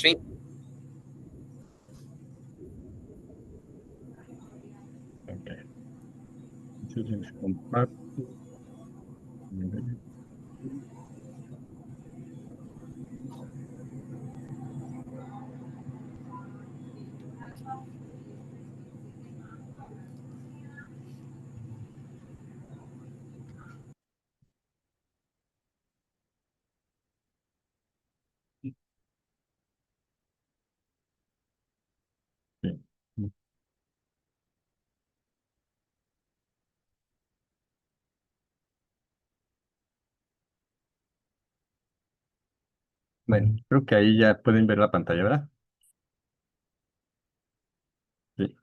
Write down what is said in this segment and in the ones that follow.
Sí, Ok. Entonces les comparto. Sí. Bueno, creo que ahí ya pueden ver la pantalla, ¿verdad? Sí.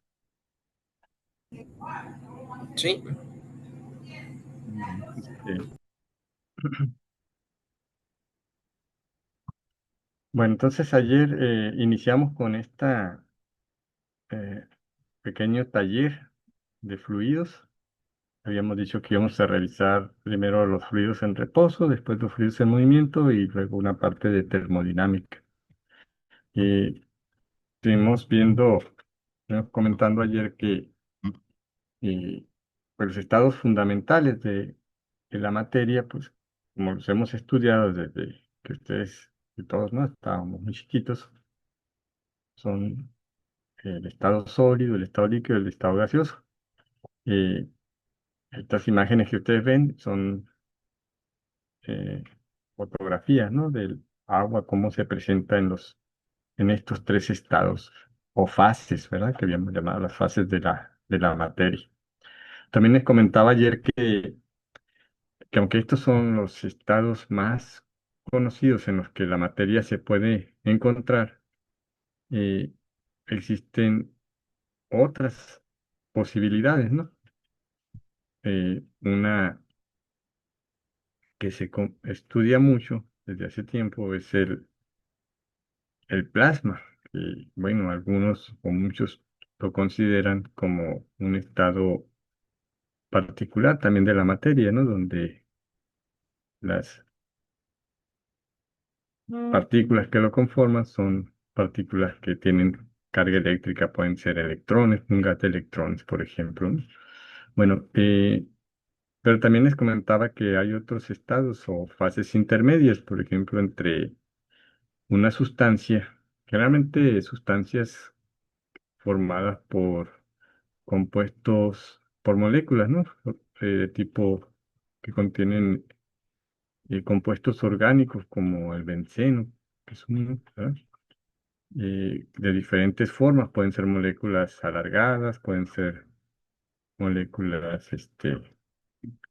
sí, Bueno, entonces ayer iniciamos con esta eh, pequeño taller de fluidos. Habíamos dicho que íbamos a revisar primero los fluidos en reposo, después los fluidos en movimiento y luego una parte de termodinámica. Y estuvimos comentando ayer que pues los estados fundamentales de la materia, pues como los hemos estudiado desde que ustedes y todos, ¿no? Estábamos muy chiquitos, son el estado sólido, el estado líquido, el estado gaseoso. Eh, Estas imágenes que ustedes ven son eh, fotografías, ¿no? Del agua, cómo se presenta en estos tres estados o fases, ¿verdad? Que habíamos llamado las fases de la materia. También les comentaba ayer que aunque estos son los estados más conocidos en los que la materia se puede encontrar, eh, existen otras posibilidades, ¿no? Una que estudia mucho desde hace tiempo es el plasma, que bueno, algunos o muchos lo consideran como un estado particular también de la materia, ¿no? Donde las partículas que lo conforman son partículas que tienen carga eléctrica, pueden ser electrones, pungas de electrones, por ejemplo, ¿no? Bueno, pero también les comentaba que hay otros estados o fases intermedias, por ejemplo, entre una sustancia, generalmente sustancias formadas por compuestos, por moléculas, ¿no? De tipo que contienen compuestos orgánicos como el benceno, que es uno, ¿verdad? De diferentes formas, pueden ser moléculas alargadas, pueden ser moléculas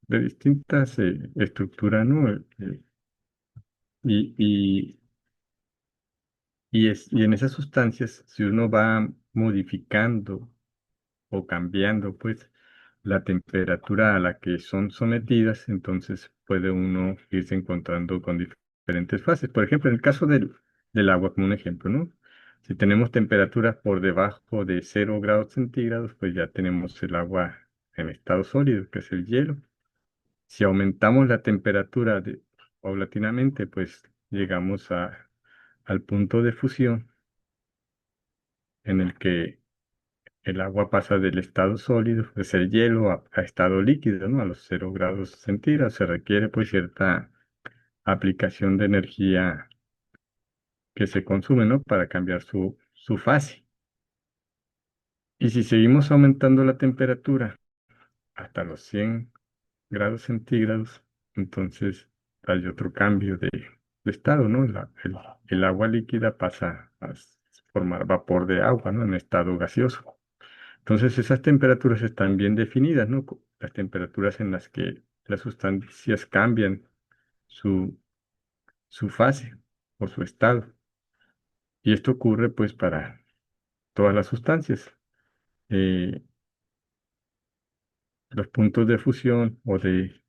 de distintas estructuras, ¿no? Y, y, y en esas sustancias, si uno va modificando o cambiando, pues, la temperatura a la que son sometidas, entonces puede uno irse encontrando con diferentes fases. Por ejemplo, en el caso del agua, como un ejemplo, ¿no? Si tenemos temperaturas por debajo de 0 °C, pues ya tenemos el agua en estado sólido, que es el hielo. Si aumentamos la temperatura paulatinamente, pues llegamos al punto de fusión en el que el agua pasa del estado sólido, de ser hielo, a estado líquido, ¿no? A los 0 °C. Se requiere pues cierta aplicación de energía que se consume, ¿no? Para cambiar su fase. Y si seguimos aumentando la temperatura hasta los 100 °C, entonces hay otro cambio de estado, ¿no? El agua líquida pasa a formar vapor de agua, ¿no? En estado gaseoso. Entonces esas temperaturas están bien definidas, ¿no? Las temperaturas en las que las sustancias cambian su, su fase o su estado. Y esto ocurre pues para todas las sustancias. Eh, los puntos de fusión o de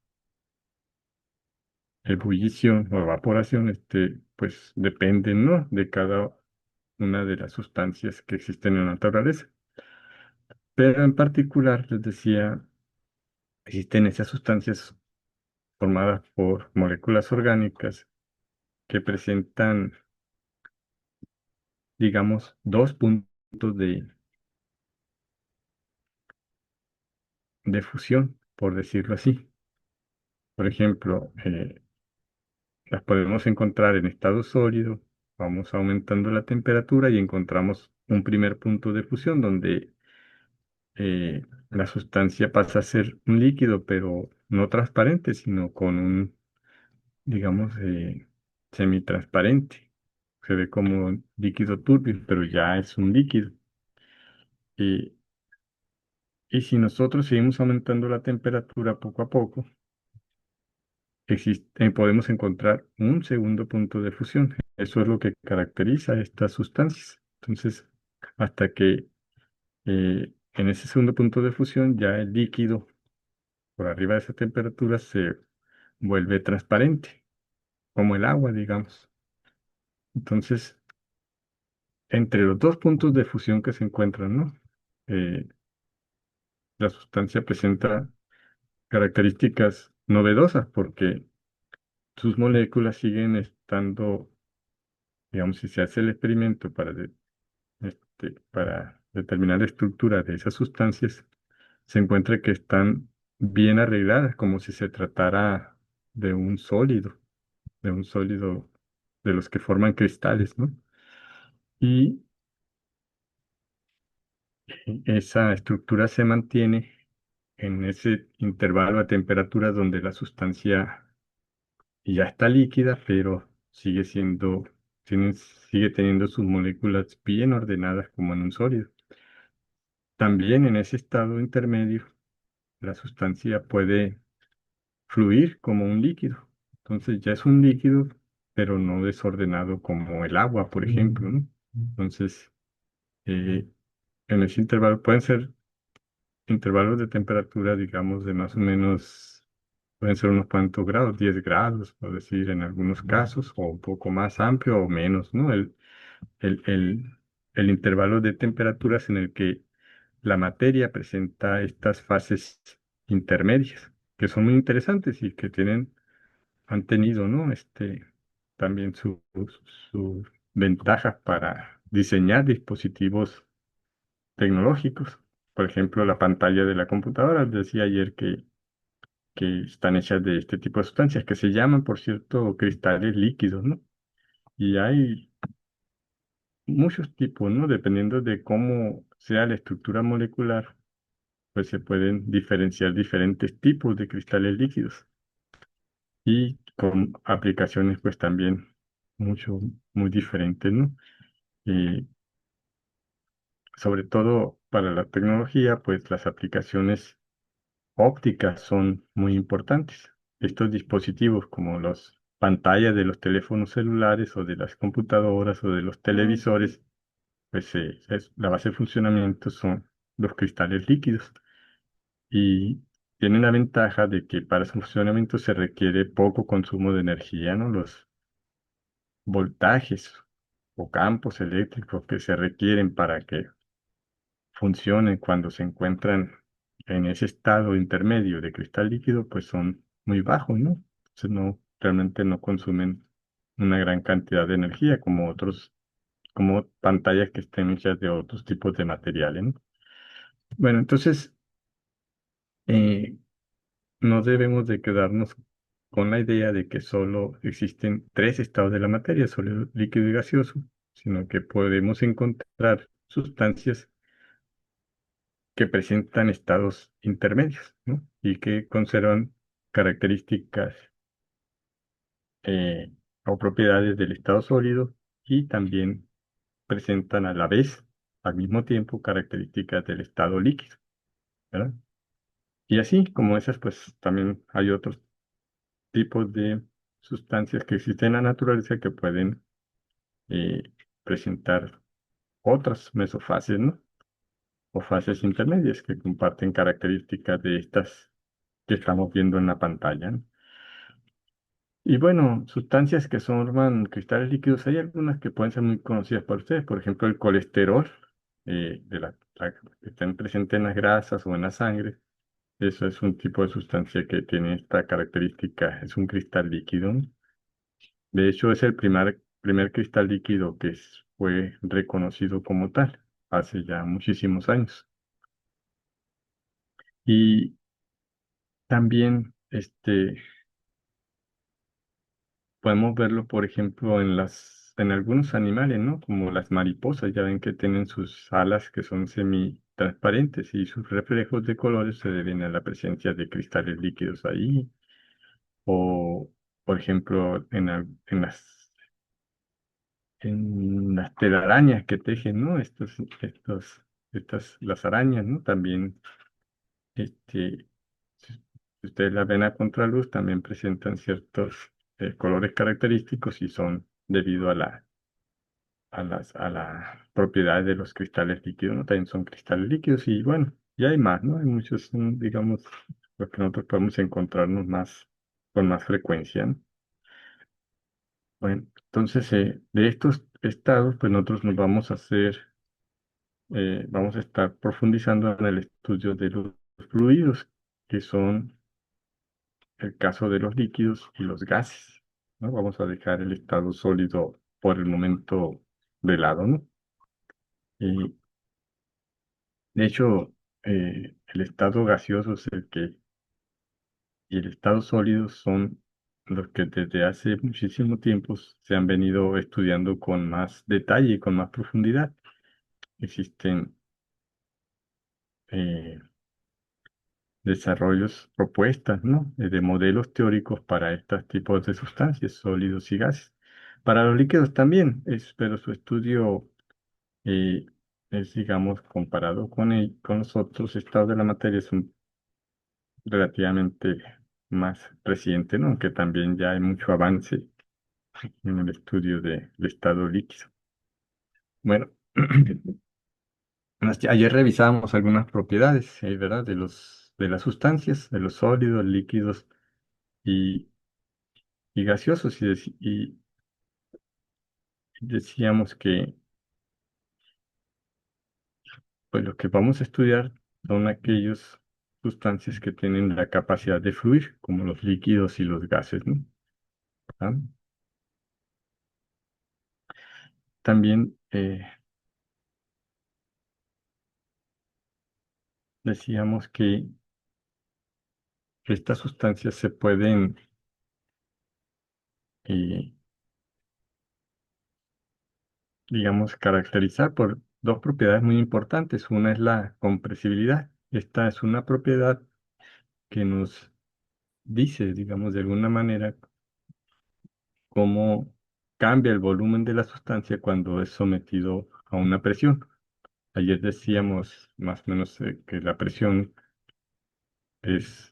ebullición o evaporación, pues dependen, ¿no? De cada una de las sustancias que existen en la naturaleza. Pero en particular, les decía, existen esas sustancias formadas por moléculas orgánicas que presentan digamos, dos puntos de fusión, por decirlo así. Por ejemplo, las podemos encontrar en estado sólido, vamos aumentando la temperatura y encontramos un primer punto de fusión donde la sustancia pasa a ser un líquido, pero no transparente, sino con un, digamos, semitransparente. Se ve como un líquido turbio, pero ya es un líquido. Y, y si nosotros seguimos aumentando la temperatura poco a poco, podemos encontrar un segundo punto de fusión. Eso es lo que caracteriza a estas sustancias. Entonces, hasta que en ese segundo punto de fusión ya el líquido por arriba de esa temperatura se vuelve transparente, como el agua, digamos. Entonces, entre los dos puntos de fusión que se encuentran, ¿no? Eh, la sustancia presenta características novedosas porque sus moléculas siguen estando, digamos, si se hace el experimento para determinar la estructura de esas sustancias, se encuentra que están bien arregladas, como si se tratara de un sólido, de un sólido de los que forman cristales, ¿no? Y esa estructura se mantiene en ese intervalo de temperatura donde la sustancia ya está líquida, pero sigue teniendo sus moléculas bien ordenadas como en un sólido. También en ese estado intermedio, la sustancia puede fluir como un líquido. Entonces ya es un líquido, pero no desordenado como el agua, por ejemplo, ¿no? Entonces, eh, en ese intervalo pueden ser intervalos de temperatura, digamos, de más o menos, pueden ser unos cuantos grados, 10 grados, por decir, en algunos casos, o un poco más amplio o menos, ¿no? El, el, el intervalo de temperaturas en el que la materia presenta estas fases intermedias, que son muy interesantes y que han tenido, ¿no? También sus ventajas para diseñar dispositivos tecnológicos. Por ejemplo, la pantalla de la computadora, decía ayer que están hechas de este tipo de sustancias, que se llaman, por cierto, cristales líquidos, ¿no? Y hay muchos tipos, ¿no? Dependiendo de cómo sea la estructura molecular, pues se pueden diferenciar diferentes tipos de cristales líquidos y con aplicaciones, pues también mucho, muy diferentes, ¿no? Y sobre todo para la tecnología, pues las aplicaciones ópticas son muy importantes. Estos dispositivos como las pantallas de los teléfonos celulares o de las computadoras o de los televisores, pues la base de funcionamiento son los cristales líquidos y tienen la ventaja de que para su funcionamiento se requiere poco consumo de energía, ¿no? Los voltajes o campos eléctricos que se requieren para que funcionen cuando se encuentran en ese estado intermedio de cristal líquido, pues son muy bajos, ¿no? Entonces realmente no consumen una gran cantidad de energía como pantallas que estén hechas de otros tipos de materiales, ¿no? Bueno, entonces eh, no debemos de quedarnos con la idea de que solo existen tres estados de la materia, sólido, líquido y gaseoso, sino que podemos encontrar sustancias que presentan estados intermedios, ¿no? Y que conservan características eh, o propiedades del estado sólido y también presentan a la vez, al mismo tiempo, características del estado líquido, ¿verdad? Y así como esas, pues también hay otros tipos de sustancias que existen en la naturaleza que pueden eh, presentar otras mesofases, ¿no? O fases intermedias que comparten características de estas que estamos viendo en la pantalla, ¿no? Y bueno, sustancias que forman cristales líquidos, hay algunas que pueden ser muy conocidas por ustedes, por ejemplo, el colesterol, que está presente en las grasas o en la sangre. Eso es un tipo de sustancia que tiene esta característica, es un cristal líquido. De hecho, es el primer cristal líquido que fue reconocido como tal hace ya muchísimos años. Y también podemos verlo, por ejemplo, en algunos animales, ¿no? Como las mariposas, ya ven que tienen sus alas que son semitransparentes y sus reflejos de colores se deben a la presencia de cristales líquidos ahí. O, por ejemplo, en las telarañas que tejen, ¿no? Las arañas, ¿no? También, si ustedes las ven a contraluz, también presentan ciertos colores característicos y son debido a las propiedades de los cristales líquidos, ¿no? También son cristales líquidos y bueno, y hay más, ¿no? Hay muchos, digamos, los que nosotros podemos encontrarnos con más frecuencia, ¿no? Bueno, entonces, de estos estados, pues nosotros vamos a estar profundizando en el estudio de los fluidos, que son el caso de los líquidos y los gases, ¿no? Vamos a dejar el estado sólido por el momento de lado, ¿no? Y de hecho, el estado gaseoso es y el estado sólido son los que desde hace muchísimo tiempo se han venido estudiando con más detalle y con más profundidad. Existen eh, desarrollos, propuestas, ¿no? De modelos teóricos para estos tipos de sustancias, sólidos y gases. Para los líquidos también, pero su estudio eh, es, digamos, comparado con los otros estados de la materia, es relativamente más reciente, ¿no? Aunque también ya hay mucho avance en el estudio del estado líquido. Bueno, ayer revisábamos algunas propiedades, ¿verdad? De las sustancias, de los sólidos, líquidos y, y gaseosos, y decíamos que pues lo que vamos a estudiar son aquellas sustancias que tienen la capacidad de fluir, como los líquidos y los gases, ¿no? ¿Ah? También decíamos que estas sustancias se pueden, eh, digamos, caracterizar por dos propiedades muy importantes. Una es la compresibilidad. Esta es una propiedad que nos dice, digamos, de alguna manera, cómo cambia el volumen de la sustancia cuando es sometido a una presión. Ayer decíamos más o menos que la presión está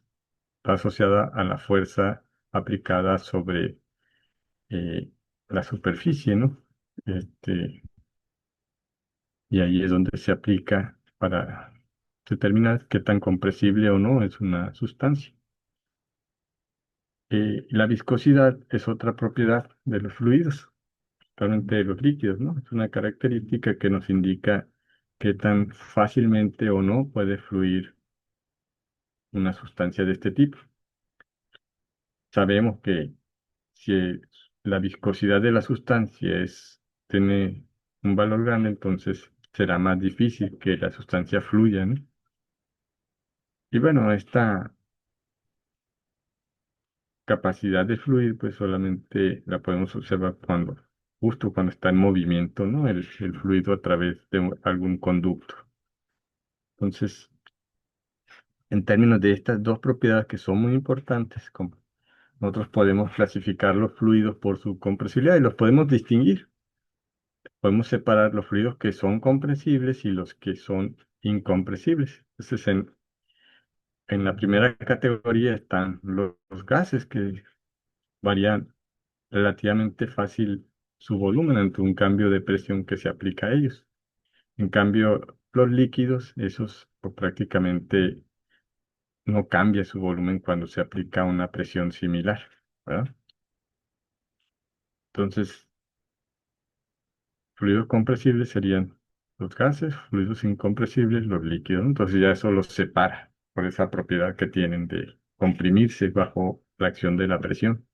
asociada a la fuerza aplicada sobre eh, la superficie, ¿no? Este, y ahí es donde se aplica para determinar qué tan compresible o no es una sustancia. La viscosidad es otra propiedad de los fluidos, realmente de los líquidos, ¿no? Es una característica que nos indica qué tan fácilmente o no puede fluir una sustancia de este tipo. Sabemos que si la viscosidad de la sustancia tiene un valor grande, entonces será más difícil que la sustancia fluya, ¿no? Y bueno, esta capacidad de fluir, pues solamente la podemos observar justo cuando está en movimiento, ¿no? El fluido a través de algún conducto. Entonces, en términos de estas dos propiedades que son muy importantes, nosotros podemos clasificar los fluidos por su compresibilidad y los podemos distinguir. Podemos separar los fluidos que son compresibles y los que son incompresibles. Entonces, en la primera categoría están los gases que varían relativamente fácil su volumen ante un cambio de presión que se aplica a ellos. En cambio, los líquidos, esos pues, prácticamente no cambia su volumen cuando se aplica una presión similar, ¿verdad? Entonces, fluidos compresibles serían los gases, fluidos incompresibles, los líquidos, ¿no? Entonces ya eso los separa por esa propiedad que tienen de comprimirse bajo la acción de la presión.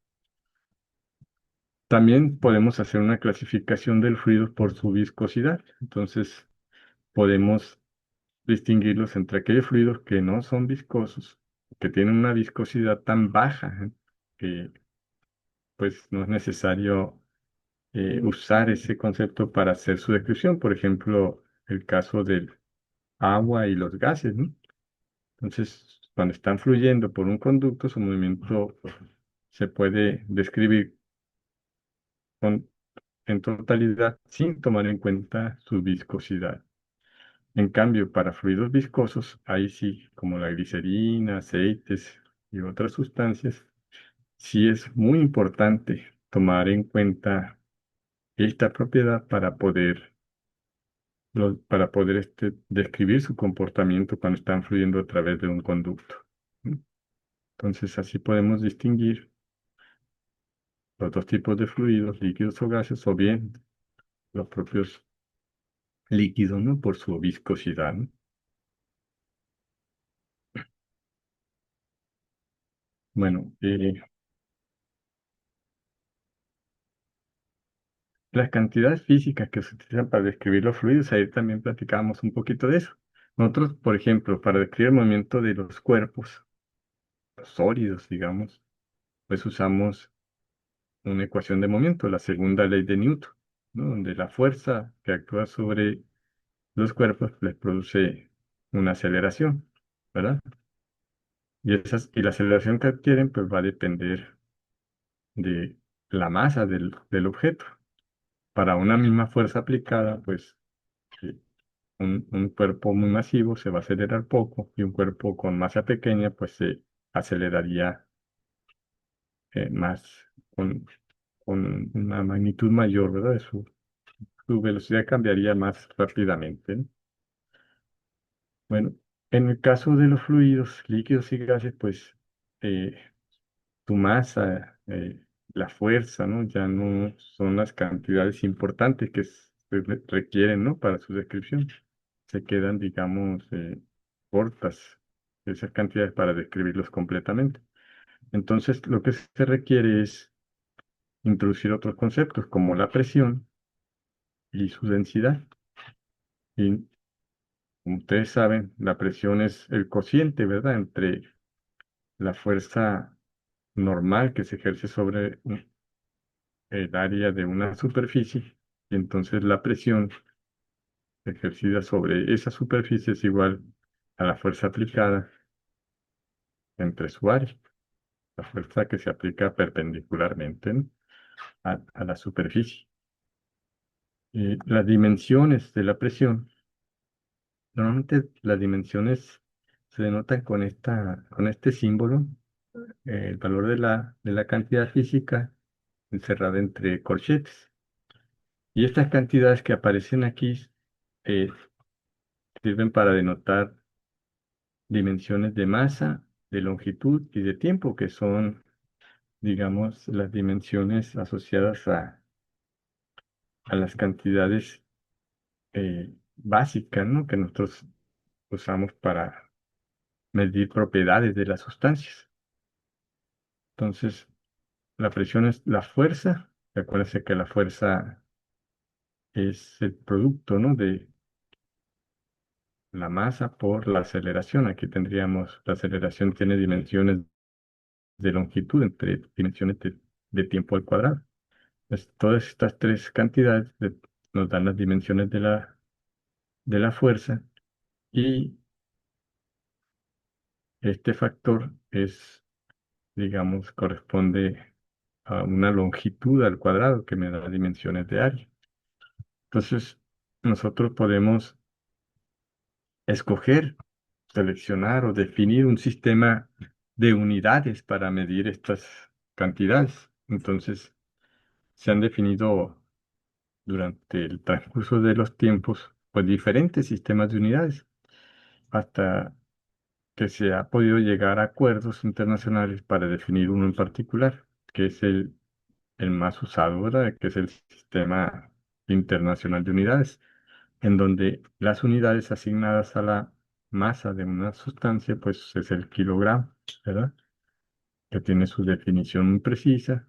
También podemos hacer una clasificación del fluido por su viscosidad. Entonces, podemos distinguirlos entre aquellos fluidos que no son viscosos, que tienen una viscosidad tan baja, que pues no es necesario usar ese concepto para hacer su descripción. Por ejemplo, el caso del agua y los gases, ¿no? Entonces, cuando están fluyendo por un conducto, su movimiento se puede describir con, en totalidad sin tomar en cuenta su viscosidad. En cambio, para fluidos viscosos, ahí sí, como la glicerina, aceites y otras sustancias, sí es muy importante tomar en cuenta esta propiedad para poder describir su comportamiento cuando están fluyendo a través de un conducto. ¿Mm? Entonces, así podemos distinguir los dos tipos de fluidos, líquidos o gases, o bien los propios líquidos, ¿no? Por su viscosidad, ¿no? Bueno, las cantidades físicas que se utilizan para describir los fluidos, ahí también platicábamos un poquito de eso. Nosotros, por ejemplo, para describir el movimiento de los cuerpos, los sólidos, digamos, pues usamos una ecuación de movimiento, la segunda ley de Newton, ¿no? Donde la fuerza que actúa sobre los cuerpos les produce una aceleración, ¿verdad? Y la aceleración que adquieren, pues va a depender de la masa del objeto. Para una misma fuerza aplicada, pues eh, un cuerpo muy masivo se va a acelerar poco y un cuerpo con masa pequeña pues se aceleraría más con una magnitud mayor, ¿verdad? Su velocidad cambiaría más rápidamente, ¿no? Bueno, en el caso de los fluidos, líquidos y gases, pues eh, tu masa, la fuerza, ¿no? Ya no son las cantidades importantes que requieren, ¿no? Para su descripción. Se quedan, digamos, cortas esas cantidades para describirlos completamente. Entonces, lo que se requiere es introducir otros conceptos como la presión y su densidad. Y como ustedes saben, la presión es el cociente, ¿verdad? Entre la fuerza normal que se ejerce sobre el área de una superficie, y entonces la presión ejercida sobre esa superficie es igual a la fuerza aplicada entre su área, la fuerza que se aplica perpendicularmente, ¿no? A la superficie. Las dimensiones de la presión, normalmente las dimensiones se denotan con este símbolo, el valor de la cantidad física encerrada entre corchetes. Y estas cantidades que aparecen aquí eh, sirven para denotar dimensiones de masa, de longitud y de tiempo, que son, digamos, las dimensiones asociadas a las cantidades básicas, ¿no? Que nosotros usamos para medir propiedades de las sustancias. Entonces, la presión es la fuerza. Acuérdense que la fuerza es el producto, ¿no? De la masa por la aceleración. Aquí tendríamos, la aceleración tiene dimensiones de longitud entre dimensiones de tiempo al cuadrado. Pues todas estas tres cantidades nos dan las dimensiones de la fuerza y este factor es, digamos, corresponde a una longitud al cuadrado que me da dimensiones de área. Entonces, nosotros podemos escoger, seleccionar o definir un sistema de unidades para medir estas cantidades. Entonces, se han definido durante el transcurso de los tiempos, pues diferentes sistemas de unidades, hasta que se ha podido llegar a acuerdos internacionales para definir uno en particular, que es el más usado, ¿verdad? Que es el Sistema Internacional de Unidades, en donde las unidades asignadas a la masa de una sustancia, pues es el kilogramo, ¿verdad? Que tiene su definición muy precisa,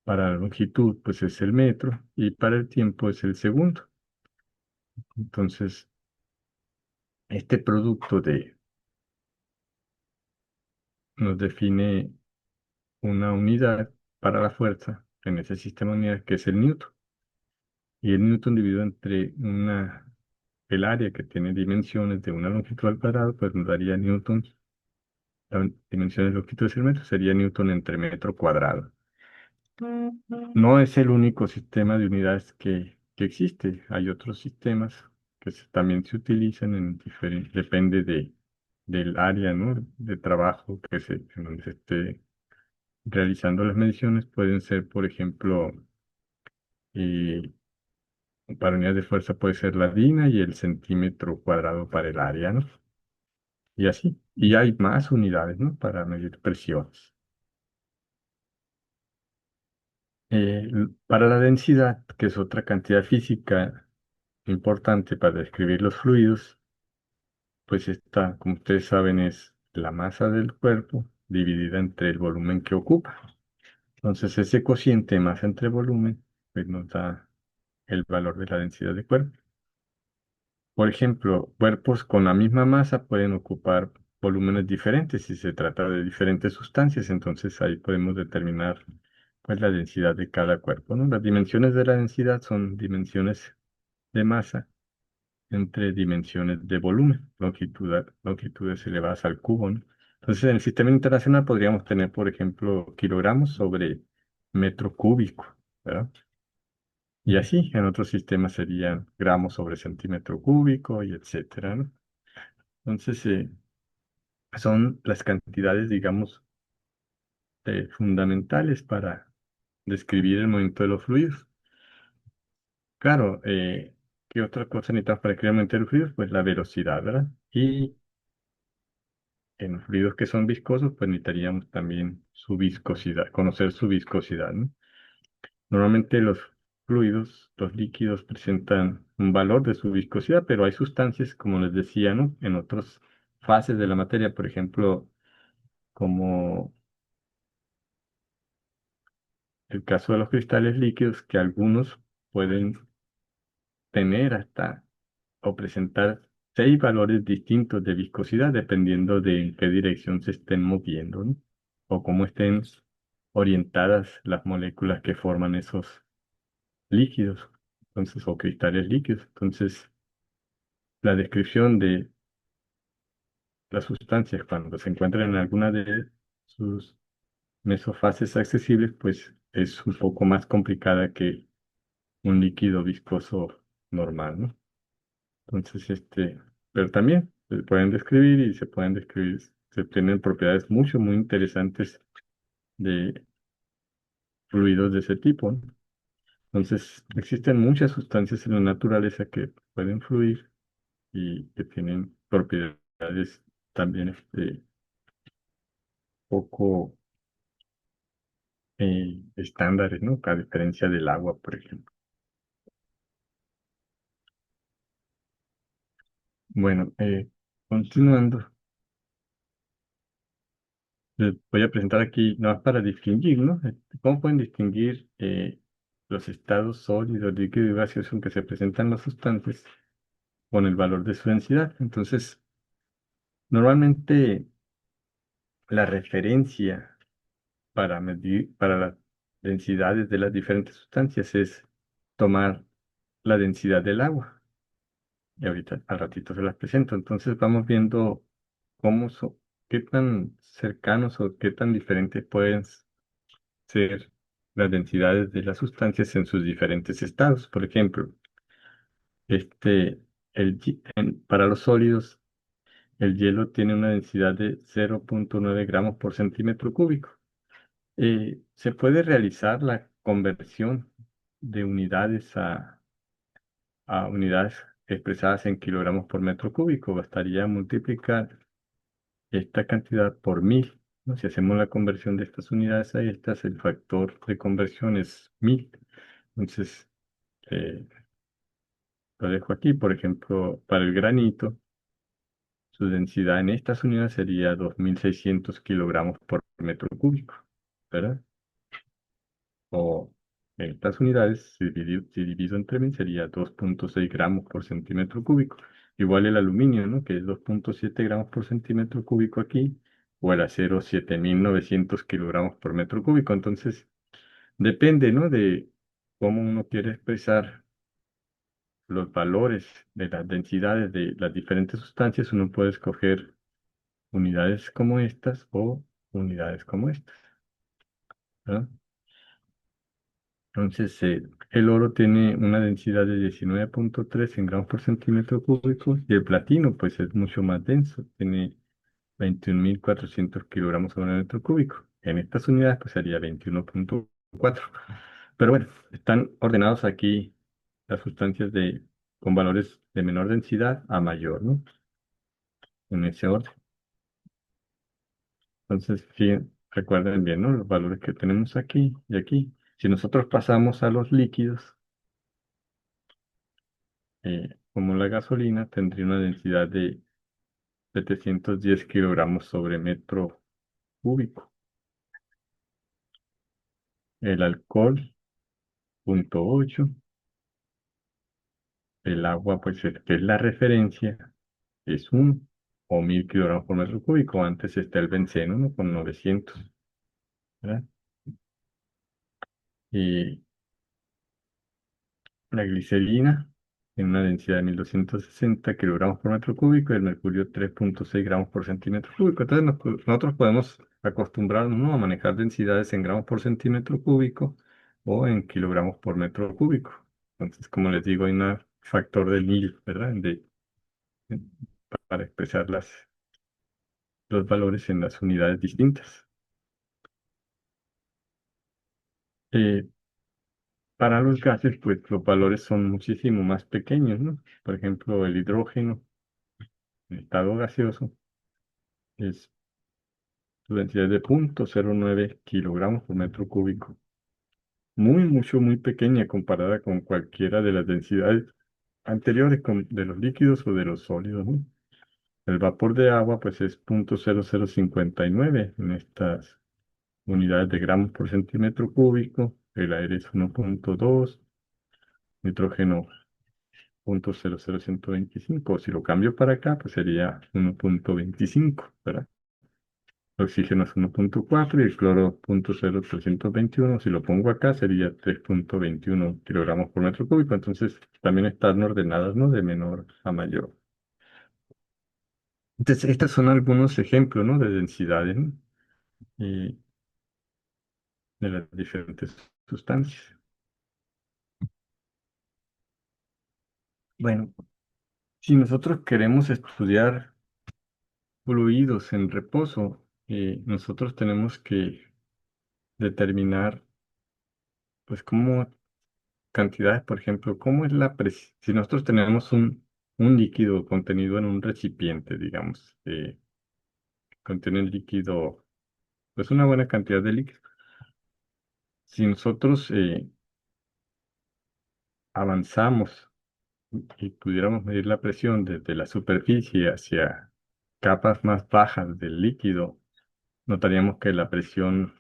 Para la longitud, pues es el metro y para el tiempo es el segundo. Entonces, este producto nos define una unidad para la fuerza en ese sistema de unidades que es el newton. Y el newton dividido entre el área que tiene dimensiones de una longitud al cuadrado, pues nos daría newton, la dimensión de longitud es el metro, sería newton entre metro cuadrado. No es el único sistema de unidades que existe. Hay otros sistemas que también se utilizan en diferentes, depende del área, ¿no? De trabajo en donde se esté realizando las mediciones. Pueden ser, por ejemplo, eh, para unidades de fuerza puede ser la DINA y el centímetro cuadrado para el área, ¿no? Y así. Y hay más unidades, ¿no? Para medir presiones. Para la densidad, que es otra cantidad física importante para describir los fluidos, pues esta, como ustedes saben, es la masa del cuerpo dividida entre el volumen que ocupa. Entonces, ese cociente de masa entre volumen, pues nos da el valor de la densidad de cuerpo. Por ejemplo, cuerpos con la misma masa pueden ocupar volúmenes diferentes si se trata de diferentes sustancias, entonces ahí podemos determinar pues la densidad de cada cuerpo, ¿no? Las dimensiones de la densidad son dimensiones de masa entre dimensiones de volumen, longitudes elevadas al cubo, ¿no? Entonces, en el sistema internacional podríamos tener, por ejemplo, kilogramos sobre metro cúbico, ¿verdad? Y así, en otros sistemas serían gramos sobre centímetro cúbico y etcétera, ¿no? Entonces, son las cantidades, digamos, fundamentales para describir el movimiento de los fluidos. Claro, ¿qué otra cosa necesitamos para describir el movimiento de los fluidos? Pues la velocidad, ¿verdad? Y en los fluidos que son viscosos, pues necesitaríamos también su viscosidad, conocer su viscosidad, ¿no? Normalmente los fluidos, los líquidos presentan un valor de su viscosidad, pero hay sustancias, como les decía, ¿no? En otras fases de la materia, por ejemplo, como el caso de los cristales líquidos, que algunos pueden tener hasta o presentar 6 valores distintos de viscosidad dependiendo de en qué dirección se estén moviendo, ¿no? O cómo estén orientadas las moléculas que forman esos líquidos, entonces, o cristales líquidos. Entonces, la descripción de las sustancias cuando se encuentran en alguna de sus mesofases accesibles, pues es un poco más complicada que un líquido viscoso normal, ¿no? Entonces, pero también se pueden describir y se pueden describir, se tienen propiedades mucho, muy interesantes de fluidos de ese tipo, ¿no? Entonces, existen muchas sustancias en la naturaleza que pueden fluir y que tienen propiedades también, poco estándares, ¿no? A diferencia del agua, por ejemplo. Bueno, continuando. Les voy a presentar aquí, nada más para distinguir, ¿no? ¿Cómo pueden distinguir los estados sólidos, líquidos y gaseosos en que se presentan las sustancias con el valor de su densidad? Entonces, normalmente la referencia para medir, para las densidades de las diferentes sustancias es tomar la densidad del agua. Y ahorita, al ratito se las presento. Entonces, vamos viendo cómo son, qué tan cercanos o qué tan diferentes pueden ser las densidades de las sustancias en sus diferentes estados. Por ejemplo, este, para los sólidos, el hielo tiene una densidad de 0,9 gramos por centímetro cúbico. Se puede realizar la conversión de unidades a unidades expresadas en kilogramos por metro cúbico. Bastaría multiplicar esta cantidad por 1000, ¿no? Si hacemos la conversión de estas unidades a estas, el factor de conversión es 1000. Entonces, eh, lo dejo aquí. Por ejemplo, para el granito, su densidad en estas unidades sería 2600 kilogramos por metro cúbico, ¿verdad? o en estas unidades, si divido entre 1000 sería 2,6 gramos por centímetro cúbico. Igual el aluminio, ¿no? Que es 2,7 gramos por centímetro cúbico aquí, o el acero 7900 kilogramos por metro cúbico. Entonces, depende, ¿no? De cómo uno quiere expresar los valores de las densidades de las diferentes sustancias, uno puede escoger unidades como estas o unidades como estas, ¿verdad? Entonces, el oro tiene una densidad de 19,3 en gramos por centímetro cúbico y el platino, pues, es mucho más denso, tiene 21.400 kilogramos sobre metro cúbico. En estas unidades, pues, sería 21,4. Pero bueno, están ordenados aquí las sustancias con valores de menor densidad a mayor, ¿no? En ese orden. Entonces, sí, recuerden bien, ¿no? Los valores que tenemos aquí y aquí. Si nosotros pasamos a los líquidos, como la gasolina, tendría una densidad de 710 kilogramos sobre metro cúbico. El alcohol, 0,8. El agua, pues, que es la referencia, es 1 o 1000 kilogramos por metro cúbico. Antes está el benceno, ¿no? Con 900, ¿verdad? Y la glicerina en una densidad de 1260 kilogramos por metro cúbico y el mercurio 3,6 gramos por centímetro cúbico. Entonces nosotros podemos acostumbrarnos, ¿no? A manejar densidades en gramos por centímetro cúbico o en kilogramos por metro cúbico. Entonces, como les digo, hay un factor de 1000, ¿verdad? De- para expresar los valores en las unidades distintas. Eh, para los gases, pues los valores son muchísimo más pequeños, ¿no? Por ejemplo, el hidrógeno en estado gaseoso es su densidad de 0,09 kilogramos por metro cúbico. Muy pequeña comparada con cualquiera de las densidades anteriores de los líquidos o de los sólidos, ¿no? El vapor de agua, pues, es 0,0059 en estas unidades de gramos por centímetro cúbico. El aire es 1,2, nitrógeno 0,00125. Si lo cambio para acá, pues sería 1,25, ¿verdad? El oxígeno es 1,4 y el cloro 0,0321. Si lo pongo acá sería 3,21 kilogramos por metro cúbico. Entonces también están ordenadas, ¿no? De menor a mayor. Entonces, estos son algunos ejemplos, ¿no? De densidades, ¿no? Y de las diferentes sustancias. Bueno, si nosotros queremos estudiar fluidos en reposo, nosotros tenemos que determinar, pues, cómo cantidades, por ejemplo, ¿cómo es la presión? Si nosotros tenemos un líquido contenido en un recipiente, digamos, contiene el líquido, pues una buena cantidad de líquido. Si nosotros avanzamos y pudiéramos medir la presión desde la superficie hacia capas más bajas del líquido, notaríamos que la presión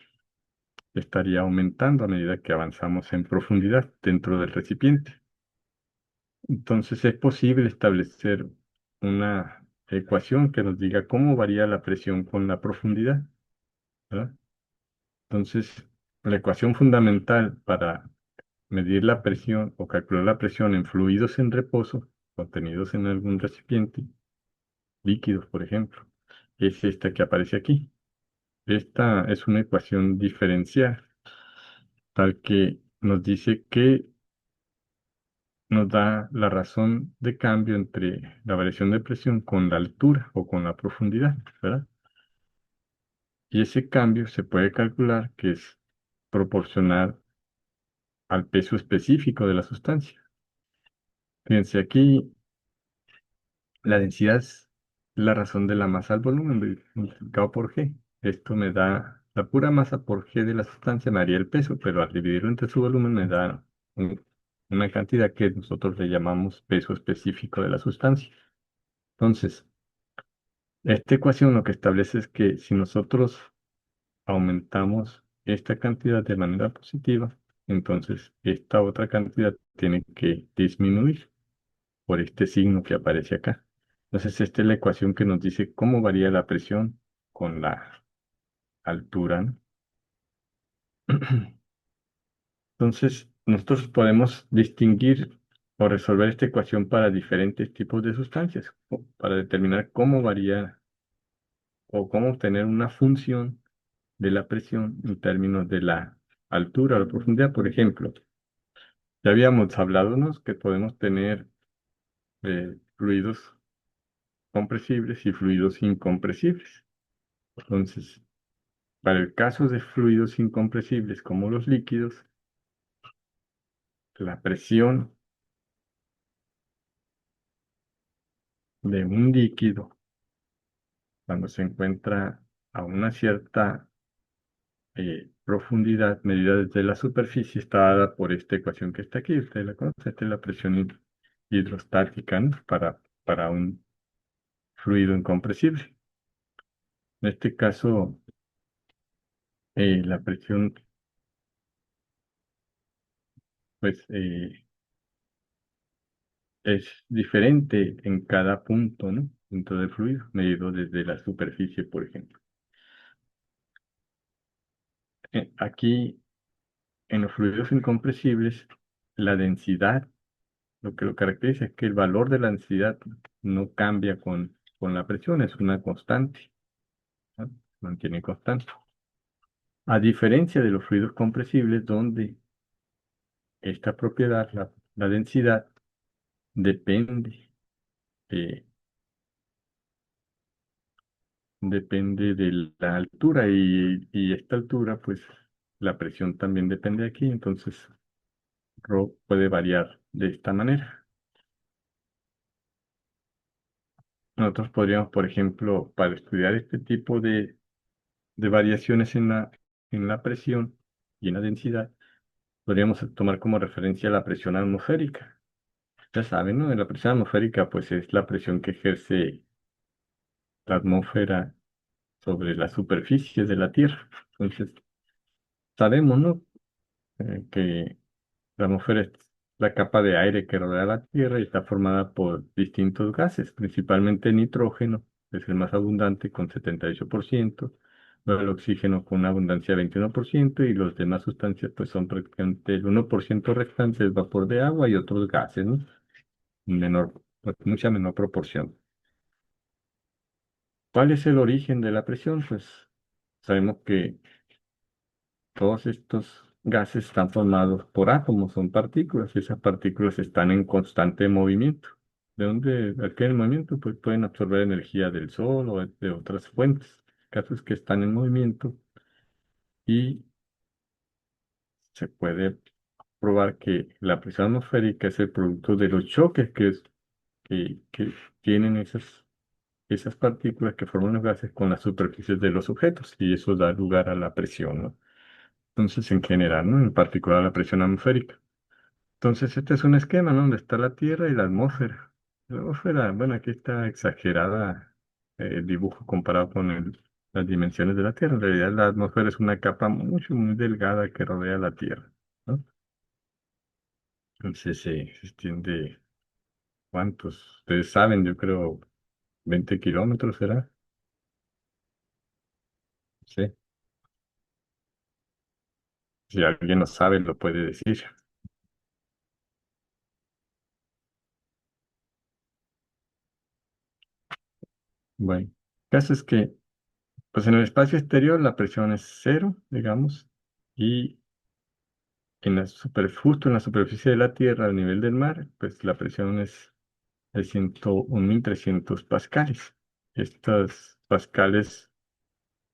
estaría aumentando a medida que avanzamos en profundidad dentro del recipiente. Entonces es posible establecer una ecuación que nos diga cómo varía la presión con la profundidad, ¿verdad? Entonces, la ecuación fundamental para medir la presión o calcular la presión en fluidos en reposo, contenidos en algún recipiente, líquidos, por ejemplo, es esta que aparece aquí. Esta es una ecuación diferencial, tal que nos dice que nos da la razón de cambio entre la variación de presión con la altura o con la profundidad, ¿verdad? Y ese cambio se puede calcular que es proporcional al peso específico de la sustancia. Fíjense, aquí la densidad es la razón de la masa al volumen multiplicado por G. Esto me da la pura masa por G de la sustancia, me daría el peso, pero al dividirlo entre su volumen me da una cantidad que nosotros le llamamos peso específico de la sustancia. Entonces, esta ecuación lo que establece es que si nosotros aumentamos esta cantidad de manera positiva, entonces esta otra cantidad tiene que disminuir por este signo que aparece acá. Entonces, esta es la ecuación que nos dice cómo varía la presión con la altura, ¿no? Entonces, nosotros podemos distinguir o resolver esta ecuación para diferentes tipos de sustancias, o para determinar cómo varía o cómo obtener una función de la presión en términos de la altura o la profundidad. Por ejemplo, ya habíamos hablado, ¿no?, que podemos tener fluidos compresibles y fluidos incompresibles. Entonces, para el caso de fluidos incompresibles como los líquidos, la presión de un líquido cuando se encuentra a una cierta profundidad medida desde la superficie está dada por esta ecuación que está aquí. Usted la conoce, esta es la presión hidrostática, ¿no?, para un fluido incompresible. En este caso, la presión pues, es diferente en cada punto, ¿no?, punto del fluido, medido desde la superficie, por ejemplo. Aquí, en los fluidos incompresibles, la densidad, lo que lo caracteriza es que el valor de la densidad no cambia con la presión, es una constante, ¿no? Se mantiene constante. A diferencia de los fluidos compresibles, donde esta propiedad, la densidad, depende, eh, depende de la altura y esta altura, pues la presión también depende de aquí, entonces ρ puede variar de esta manera. Nosotros podríamos, por ejemplo, para estudiar este tipo de variaciones en la presión y en la densidad, podríamos tomar como referencia la presión atmosférica. Ya saben, ¿no? La presión atmosférica, pues es la presión que ejerce la atmósfera sobre la superficie de la Tierra. Entonces, sabemos, ¿no?, que la atmósfera es la capa de aire que rodea la Tierra y está formada por distintos gases, principalmente nitrógeno, que es el más abundante con 78%, luego el oxígeno con una abundancia de 21% y los demás sustancias pues son prácticamente el 1% restante es vapor de agua y otros gases, ¿no?, menor, pues, mucha menor proporción. ¿Cuál es el origen de la presión? Pues sabemos que todos estos gases están formados por átomos, son partículas, y esas partículas están en constante movimiento. ¿De dónde adquieren movimiento? Pues pueden absorber energía del sol o de otras fuentes. El caso es que están en movimiento y se puede probar que la presión atmosférica es el producto de los choques que tienen esas partículas que forman los gases con las superficies de los objetos y eso da lugar a la presión, ¿no? Entonces, en general, ¿no?, en particular la presión atmosférica. Entonces, este es un esquema, ¿no?, donde está la Tierra y la atmósfera. La atmósfera, bueno, aquí está exagerada el dibujo comparado con las dimensiones de la Tierra. En realidad, la atmósfera es una capa mucho, muy delgada que rodea la Tierra, ¿no? Entonces, se extiende, ¿cuántos? Ustedes saben, yo creo, 20 kilómetros, ¿será? Sí. Si alguien lo sabe, lo puede decir. Bueno, el caso es que, pues en el espacio exterior la presión es cero, digamos, y justo en la superficie de la Tierra, al nivel del mar, pues la presión es de 101.300 pascales. Estas pascales,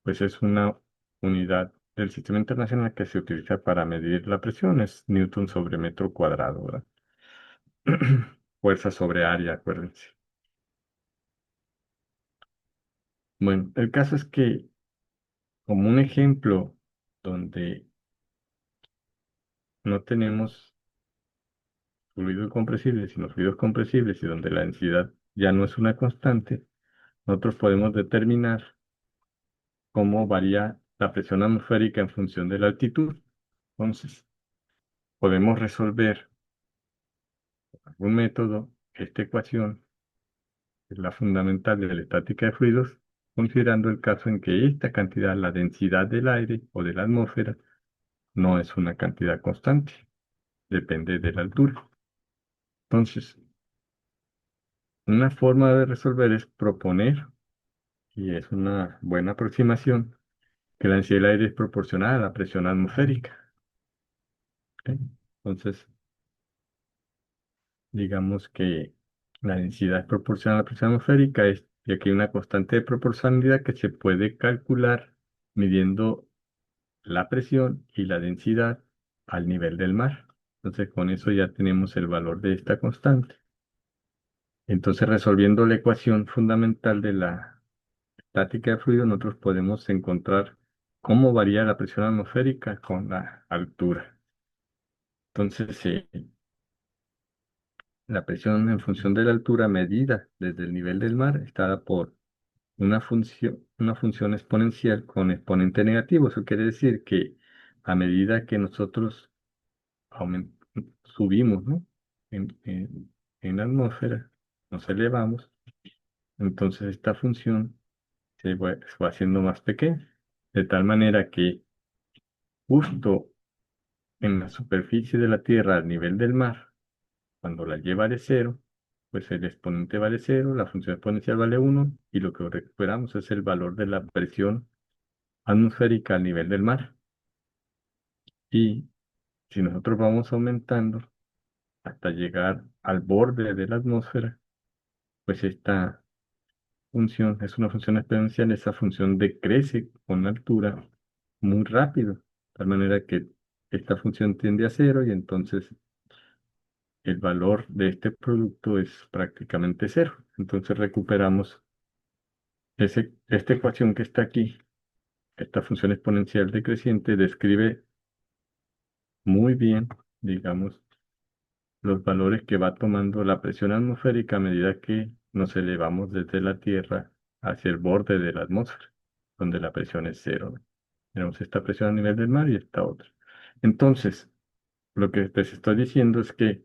pues es una unidad del sistema internacional que se utiliza para medir la presión, es Newton sobre metro cuadrado, ¿verdad? Fuerza sobre área, acuérdense. Bueno, el caso es que, como un ejemplo donde no tenemos fluidos compresibles, sino fluidos compresibles y donde la densidad ya no es una constante, nosotros podemos determinar cómo varía la presión atmosférica en función de la altitud. Entonces, podemos resolver algún método esta ecuación, que es la fundamental de la estática de fluidos, considerando el caso en que esta cantidad, la densidad del aire o de la atmósfera, no es una cantidad constante, depende de la altura. Entonces, una forma de resolver es proponer, y es una buena aproximación, que la densidad del aire es proporcional a la presión atmosférica. ¿Ok? Entonces, digamos que la densidad es proporcional a la presión atmosférica, y aquí hay una constante de proporcionalidad que se puede calcular midiendo la presión y la densidad al nivel del mar. Entonces, con eso ya tenemos el valor de esta constante. Entonces, resolviendo la ecuación fundamental de la estática de fluido, nosotros podemos encontrar cómo varía la presión atmosférica con la altura. Entonces, la presión en función de la altura medida desde el nivel del mar está dada por una función exponencial con exponente negativo. Eso quiere decir que a medida que nosotros aumen- subimos, ¿no? En la atmósfera, nos elevamos, entonces esta función se va haciendo más pequeña, de tal manera que justo en la superficie de la Tierra, al nivel del mar, cuando la y vale cero, pues el exponente vale cero, la función exponencial vale uno, y lo que recuperamos es el valor de la presión atmosférica al nivel del mar. Y si nosotros vamos aumentando hasta llegar al borde de la atmósfera, pues esta función es una función exponencial, esa función decrece con altura muy rápido, de tal manera que esta función tiende a cero y entonces el valor de este producto es prácticamente cero. Entonces recuperamos esta ecuación que está aquí, esta función exponencial decreciente, describe muy bien, digamos, los valores que va tomando la presión atmosférica a medida que nos elevamos desde la Tierra hacia el borde de la atmósfera, donde la presión es cero, ¿no? Tenemos esta presión a nivel del mar y esta otra. Entonces, lo que les estoy diciendo es que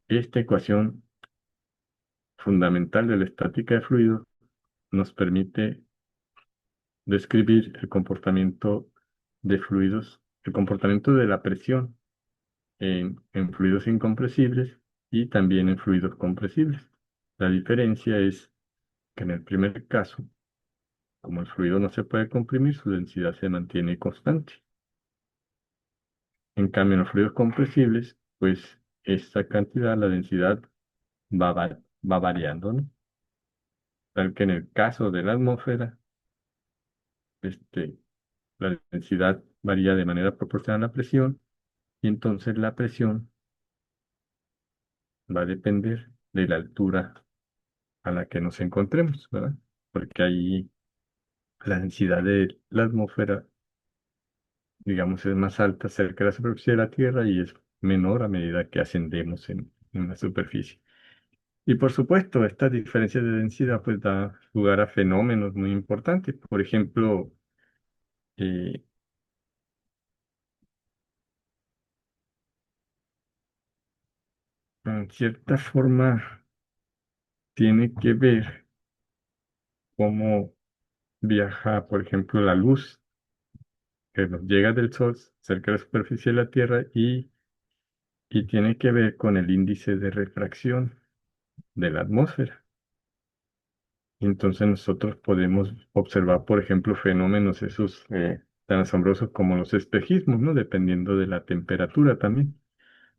esta ecuación fundamental de la estática de fluidos nos permite describir el comportamiento de fluidos, el comportamiento de la presión en fluidos incompresibles y también en fluidos compresibles. La diferencia es que en el primer caso, como el fluido no se puede comprimir, su densidad se mantiene constante. En cambio, en los fluidos compresibles, pues esta cantidad, la densidad va variando, ¿no? Tal que en el caso de la atmósfera, este, la densidad varía de manera proporcional a la presión, y entonces la presión va a depender de la altura a la que nos encontremos, ¿verdad? Porque ahí la densidad de la atmósfera, digamos, es más alta cerca de la superficie de la Tierra y es menor a medida que ascendemos en la superficie. Y por supuesto, estas diferencias de densidad pues da lugar a fenómenos muy importantes. Por ejemplo, eh, en cierta forma tiene que ver cómo viaja, por ejemplo, la luz que nos llega del Sol cerca de la superficie de la Tierra, y tiene que ver con el índice de refracción de la atmósfera. Entonces nosotros podemos observar, por ejemplo, fenómenos esos tan asombrosos como los espejismos, ¿no? Dependiendo de la temperatura también.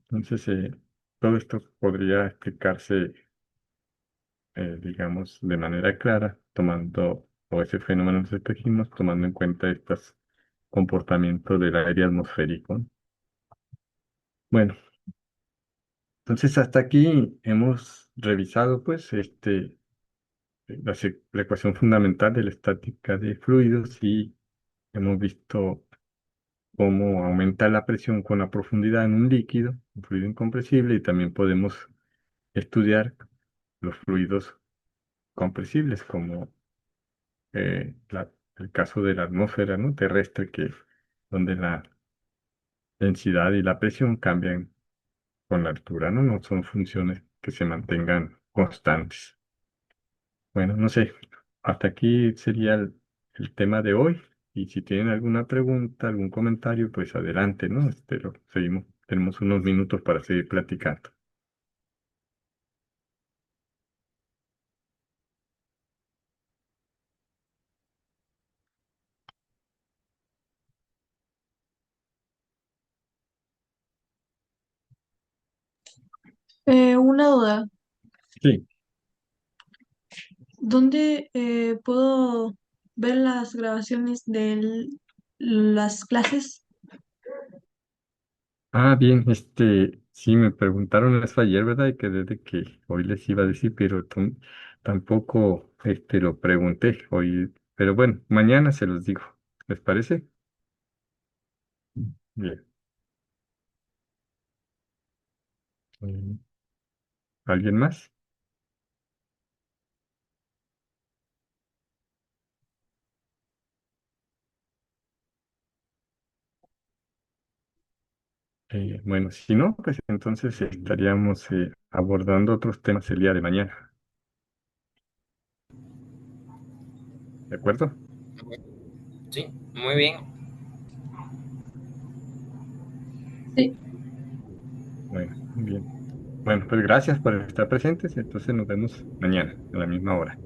Entonces, todo esto podría explicarse, digamos, de manera clara, tomando, o ese fenómeno de los espejismos, tomando en cuenta estos comportamientos del aire atmosférico, ¿no? Bueno, entonces hasta aquí hemos revisado, pues, la ecuación fundamental de la estática de fluidos, y hemos visto cómo aumenta la presión con la profundidad en un líquido, un fluido incompresible, y también podemos estudiar los fluidos compresibles como la el caso de la atmósfera, ¿no? Terrestre, donde la densidad y la presión cambian con la altura, ¿no? No son funciones que se mantengan constantes. Bueno, no sé, hasta aquí sería el tema de hoy. Y si tienen alguna pregunta, algún comentario, pues adelante, ¿no? Pero seguimos, tenemos unos minutos para seguir platicando. Una duda, Sí. ¿dónde puedo ver las grabaciones de las clases? Ah, bien, sí, me preguntaron eso ayer, ¿verdad? Y quedé de que hoy les iba a decir, pero tampoco, lo pregunté hoy. Pero bueno, mañana se los digo. ¿Les parece? Bien. Mm, ¿Alguien más? Bueno, si no, pues entonces estaríamos abordando otros temas el día de mañana. ¿De acuerdo? Sí, muy bien. Sí. Bueno, bien. Bueno, pues gracias por estar presentes. Entonces nos vemos mañana a la misma hora.